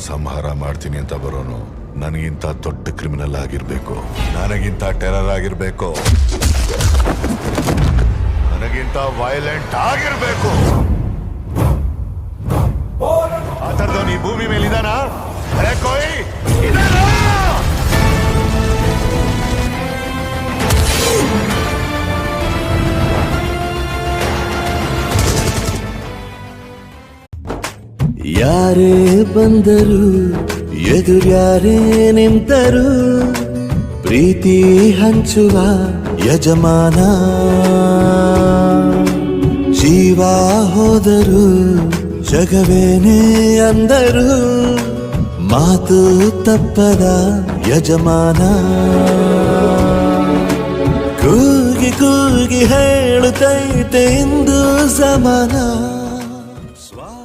ಸಂಹಾರ ಮಾಡ್ತೀನಿ ಅಂತ ಬರೋನು ನನಗಿಂತ ದೊಡ್ಡ ಕ್ರಿಮಿನಲ್ ಆಗಿರ್ಬೇಕು, ನನಗಿಂತ ಟೆರರ್ ಆಗಿರ್ಬೇಕು, ನನಗಿಂತ ವೈಲೆಂಟ್ ಆಗಿರ್ಬೇಕು. ಆ ಥರದವನು ಈ ಭೂಮಿ ಮೇಲೆ ಇದಾನಾ? ಕೋಯ್ ಇದಾನಾ? ಯಾರೇ ಬಂದರು ಎದುರ್ಯಾರೇ ನಿಂತರು ಪ್ರೀತಿ ಹಂಚುವ ಯಜಮಾನ. ಜೀವ ಹೋದರು ಜಗವೇನೇ ಅಂದರು ಮಾತು ತಪ್ಪದ ಯಜಮಾನ. ಕೂಗಿ ಕೂಗಿ ಹೇಳುತ್ತೈತೆ ಇಂದು ಸಮಾನ.